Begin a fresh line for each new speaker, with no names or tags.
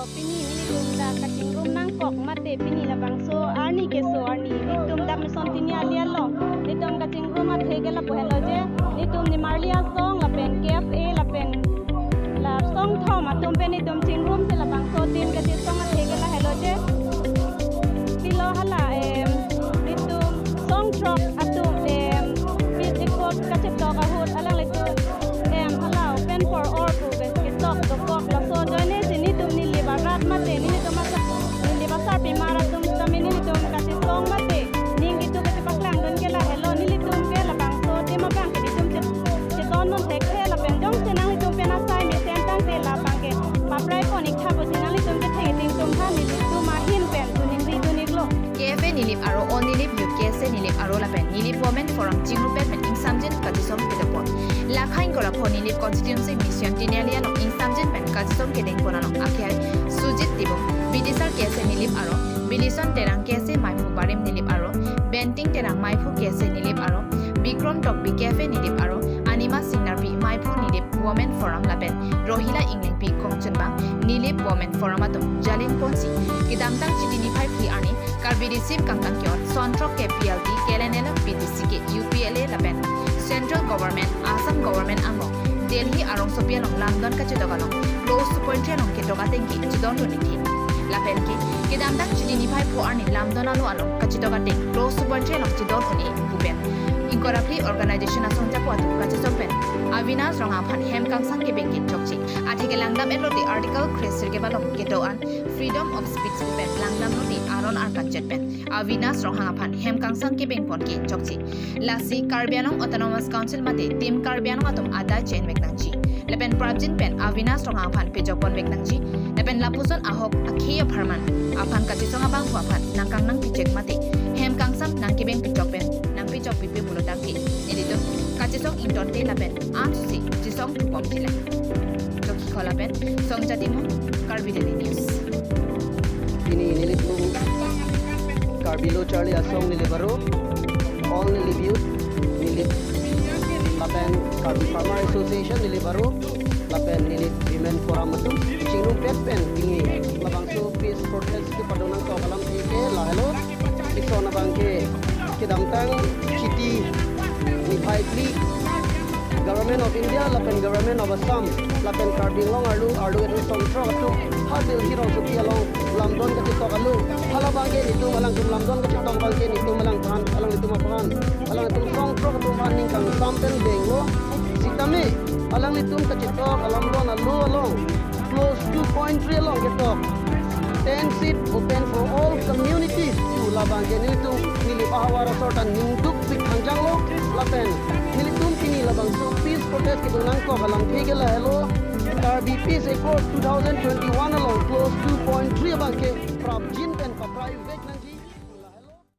pini nitum da katingrum nang kok mate pini labang so arni nitum da meson tinia lialo nitum katingrum at hegela po hello je nitum ni marlia song la pen KFA la pen la song thom atum pen nitum tingrum se labang so tin ka song at hegela hello je pilo hala nitum song drop atum pit ikot kachep to ka hut alang letu hala pen for all to tok dokok la so joine sini tum ni libarat mate ni tum masa ni libasar pi maratum tami ni tum kasi song mate ning itu kasi paslang don ke la hello ni tum ke la bang so te ma bang ke tum che don non tek ke la pen jong senang tum pe na sai mi sen tang te la bang ke pa prai ko ni tha bo senang tum ke thei ting tum tha ni tum ma hin pen tu ning ri tu ni glo
KFA nilip aro on nilip UKS nilip aro la pen nilip women forum jingru pen insamjin katisom pedapon lakhain gora phon nilip constituency mission tinalia no insamjin pen katisom kedeng ponano akhai sujit tibo bidisar KFA nilip aro bilison terang KFA maipu barim nilip aro benting terang maipu KFA nilip aro bikrom tok BKFA nilip aro anima singnar bi maipu nilip women forum la pen rohila ingling bi kongchenbang nilip women forum atum jalin ponsi kidamtang chitini 5 ki ani karbi receive kangkang kyor sontrok ke PLT KLNL PDC ke UPLA la pen central government Assam government ango Delhi arong sopia long London ka chidogano close to point long ke toga tenki chidon to nithi la pen ki kidamtang chitini 5 po ani London alo along ka chidoga te close to point long chidon to ni pupen incorrectly organization asong japo atu ka chisopen Avinas rong aphan hem kangsang ke bengkin chokchi athike langdam eloti article creator ke balong ke doan freedom of speech pen langdam loti aron arkan jetpen Avinas rong aphan hem kangsang ke bengpon ke chokchi lasi Karbianong autonomous council mate tim Karbianong atom ada chain meknangchi lepen prabjin pen Avinas rong aphan pejopon meknangchi lepen lapuson ahok akhiya pharman aphan kachisonga bang aphan nangkang nang pichek mate hem kangsam nang ke beng pichopen nang pichok pipe mulodaki edito kachisong intonte lapen ansusi jisong tupom thila toki kholapen songjatimu Karbi Daily News
ini nilip Karbilo Charlie asong nilibaro all nilibut nilip lapen Karbi Farmer Association nilibaro lapen nilip women forum atu cingrum pen tingi labang so peace protest ke padonang to kalam ke la hello isona bangke kidamtang city ni phaikli government of India lapen government of Assam lapen Karbinglong arlu edu sontro atu hadil hiro suki along London ke to kalu hala bangke itu malang tum London ke tong bangke itu malang pan alang itu mapan alang itu sontro ke tuhan ning kang sampen benglo sitame alang itu ke to alang don alu along close 2.3 along ke to 10 seat open for all communities tu labang ke itu nili bahawara sortan ninduk big hangjang lo lapen nili tum kini labang so peace protest ke dunang ko kalam thigela hello Karbi Peace Accord 2021 along close 2.3 bangke prabjin pen paprai vek nang